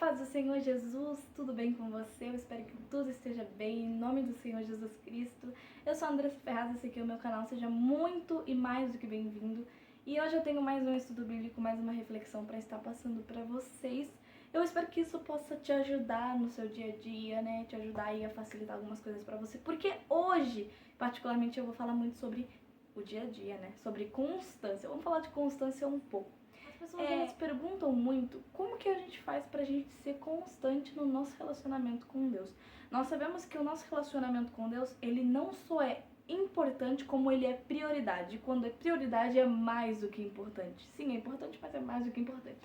paz do Senhor Jesus, tudo bem com você? Eu espero que tudo esteja bem, em nome do Senhor Jesus Cristo. Eu sou a Andressa Ferraz, esse aqui é o meu canal, seja muito e mais do que bem-vindo. E hoje eu tenho mais um estudo bíblico, mais uma reflexão para estar passando para vocês. Eu espero que isso possa te ajudar no seu dia a dia, né? Te ajudar aí a facilitar algumas coisas para você. Porque hoje, particularmente, eu vou falar muito sobre o dia a dia, né? Sobre constância. Vamos falar de constância um pouco. As pessoas elas perguntam muito como que a gente faz pra gente ser constante no nosso relacionamento com Deus. Nós sabemos que o nosso relacionamento com Deus, ele não só é importante, como ele é prioridade. E quando é prioridade, é mais do que importante. Sim, é importante, mas é mais do que importante.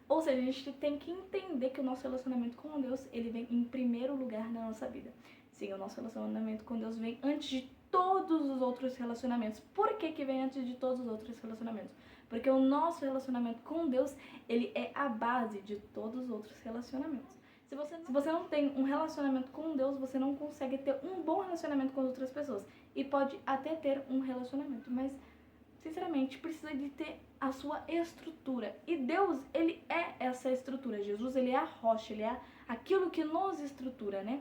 Ou seja, a gente tem que entender que o nosso relacionamento com Deus, ele vem em primeiro lugar na nossa vida. Sim, o nosso relacionamento com Deus vem antes de todos os outros relacionamentos. Por que que vem antes de todos os outros relacionamentos? Porque o nosso relacionamento com Deus, ele é a base de todos os outros relacionamentos. Se você não tem um relacionamento com Deus, você não consegue ter um bom relacionamento com as outras pessoas. E pode até ter um relacionamento, mas sinceramente, precisa de ter a sua estrutura. E Deus, ele é essa estrutura. Jesus, ele é a rocha, ele é aquilo que nos estrutura, né?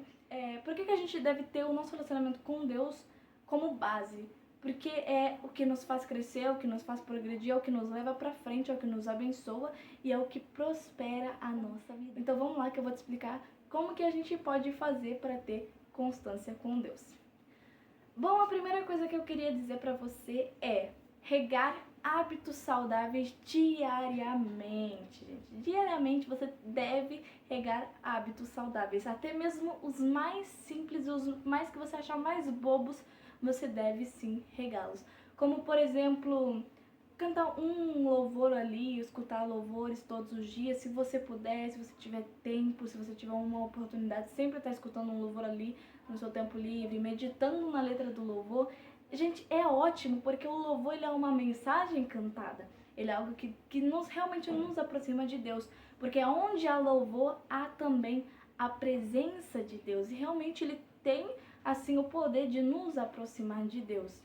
Por que a gente deve ter o nosso relacionamento com Deus como base? Porque é o que nos faz crescer, é o que nos faz progredir, é o que nos leva pra frente, é o que nos abençoa e é o que prospera a nossa vida. Então vamos lá que eu vou te explicar como que a gente pode fazer para ter constância com Deus. Bom, a primeira coisa que eu queria dizer pra você é regar hábitos saudáveis diariamente, gente. Diariamente você deve regar hábitos saudáveis. Até mesmo os mais simples, os mais que você achar mais bobos, você deve sim regá-los. Como, por exemplo, cantar um louvor ali, escutar louvores todos os dias, se você puder, se você tiver tempo, se você tiver uma oportunidade, sempre estar escutando um louvor ali no seu tempo livre, meditando na letra do louvor. Gente, é ótimo, porque o louvor ele é uma mensagem cantada. Ele é algo que realmente nos aproxima de Deus. Porque onde há louvor, há também a presença de Deus. E realmente ele tem, assim, o poder de nos aproximar de Deus.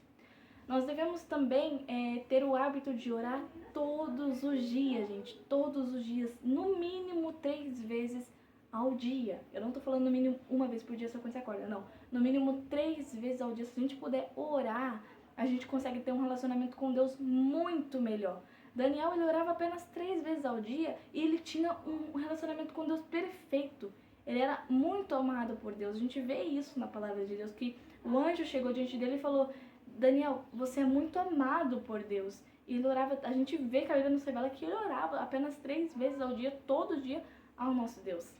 Nós devemos também ter o hábito de orar todos os dias, gente. Todos os dias, no mínimo 3 vezes ao dia. Eu não tô falando no mínimo uma vez por dia só quando você acorda, não. No mínimo 3 vezes ao dia. Se a gente puder orar, a gente consegue ter um relacionamento com Deus muito melhor. Daniel, ele orava apenas 3 vezes ao dia e ele tinha um relacionamento com Deus perfeito. Ele era muito amado por Deus. A gente vê isso na palavra de Deus, que o anjo chegou diante dele e falou: Daniel, você é muito amado por Deus. E ele orava, a gente vê que a Bíblia nos revela que ele orava apenas 3 vezes ao dia, todo dia, ao nosso Deus.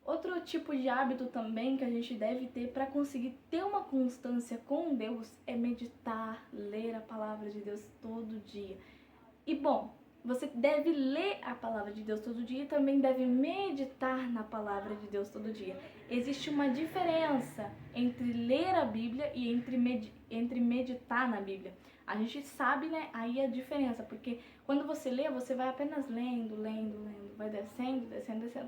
Outro tipo de hábito também que a gente deve ter para conseguir ter uma constância com Deus é meditar, ler a palavra de Deus todo dia. E bom, você deve ler a palavra de Deus todo dia e também deve meditar na palavra de Deus todo dia. Existe uma diferença entre ler a Bíblia e entre meditar na Bíblia. A gente sabe, né, aí a diferença, porque quando você lê, você vai apenas lendo, vai descendo,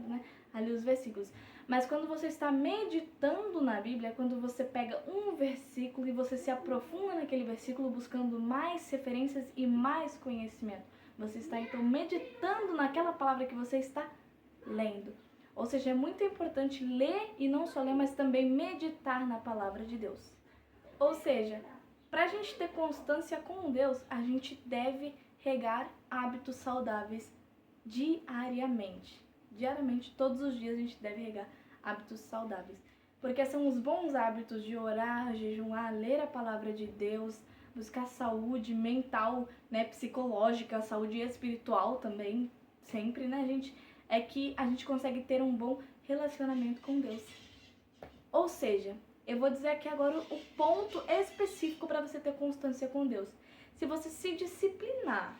né, ali os versículos. Mas quando você está meditando na Bíblia, é quando você pega um versículo e você se aprofunda naquele versículo buscando mais referências e mais conhecimento. Você está então meditando naquela palavra que você está lendo. Ou seja, é muito importante ler e não só ler, mas também meditar na palavra de Deus. Ou seja, para a gente ter constância com Deus, a gente deve regar hábitos saudáveis diariamente. Diariamente, todos os dias a gente deve regar hábitos saudáveis. Porque são os bons hábitos de orar, jejuar, ler a palavra de Deus, buscar saúde mental, né, psicológica, saúde espiritual também, sempre, né, gente? É que a gente consegue ter um bom relacionamento com Deus. Ou seja, eu vou dizer aqui agora o ponto específico para você ter constância com Deus. Se você se disciplinar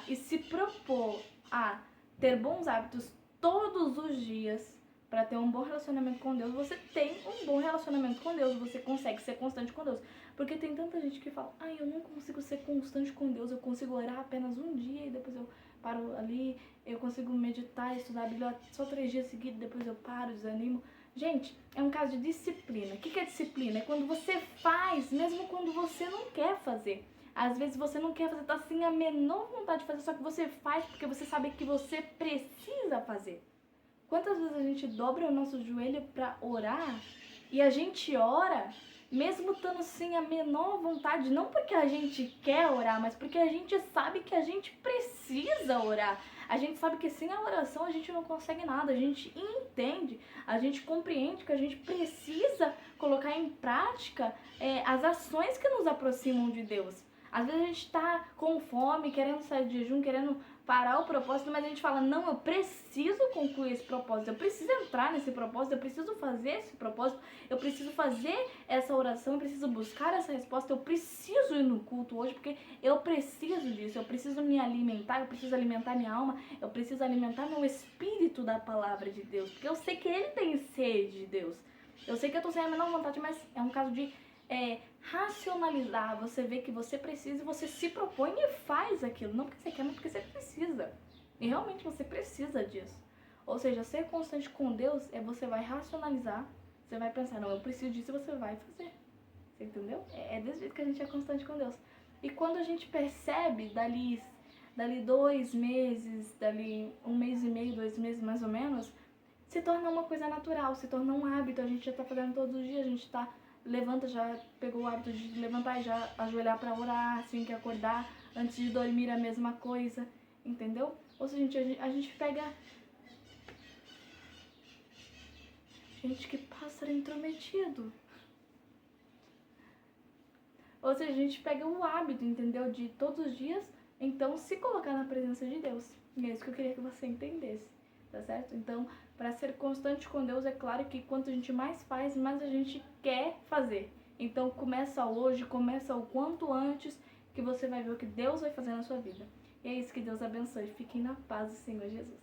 e se propor a ter bons hábitos todos os dias para ter um bom relacionamento com Deus, você tem um bom relacionamento com Deus, você consegue ser constante com Deus. Porque tem tanta gente que fala: ai, eu não consigo ser constante com Deus, eu consigo orar apenas um dia e depois eu paro ali, eu consigo meditar, estudar a Bíblia só 3 dias seguidos, depois eu paro, desanimo. Gente, é um caso de disciplina. O que é disciplina? É quando você faz, mesmo quando você não quer fazer. Às vezes você não quer fazer, tá sem a menor vontade de fazer, só que você faz porque você sabe que você precisa fazer. Quantas vezes a gente dobra o nosso joelho para orar e a gente ora, mesmo estando sem a menor vontade, não porque a gente quer orar, mas porque a gente sabe que a gente precisa orar. A gente sabe que sem a oração a gente não consegue nada, a gente entende, a gente compreende que a gente precisa colocar em prática as ações que nos aproximam de Deus. Às vezes a gente está com fome, querendo sair de jejum, querendo parar o propósito, mas a gente fala, não, eu preciso concluir esse propósito, eu preciso entrar nesse propósito, eu preciso fazer esse propósito, eu preciso fazer essa oração, eu preciso buscar essa resposta, eu preciso ir no culto hoje, porque eu preciso disso, eu preciso me alimentar, eu preciso alimentar minha alma, eu preciso alimentar meu espírito da palavra de Deus, porque eu sei que ele tem sede de Deus. Eu sei que eu tô sem a menor vontade, mas é um caso de racionalizar, você vê que você precisa e você se propõe e faz aquilo, não porque você quer, mas porque você precisa. E realmente você precisa disso. Ou seja, ser constante com Deus você vai racionalizar, você vai pensar, não, eu preciso disso e você vai fazer. Você entendeu? É desse jeito que a gente é constante com Deus. E quando a gente percebe dali 2 meses, dali 1 mês e meio, 2 meses mais ou menos, se torna uma coisa natural, se torna um hábito, a gente já tá fazendo todos os dias, a gente tá levanta, já pegou o hábito de levantar e já ajoelhar para orar, assim que acordar, antes de dormir a mesma coisa, entendeu? Ou seja, a gente pega... Gente, que pássaro intrometido! Ou seja, a gente pega o hábito, entendeu? De todos os dias, então, se colocar na presença de Deus. E é isso que eu queria que você entendesse, tá certo? Então, para ser constante com Deus, é claro que quanto a gente mais faz, mais a gente quer fazer. Então, começa hoje, começa o quanto antes, que você vai ver o que Deus vai fazer na sua vida. E é isso, que Deus abençoe. Fiquem na paz do Senhor Jesus.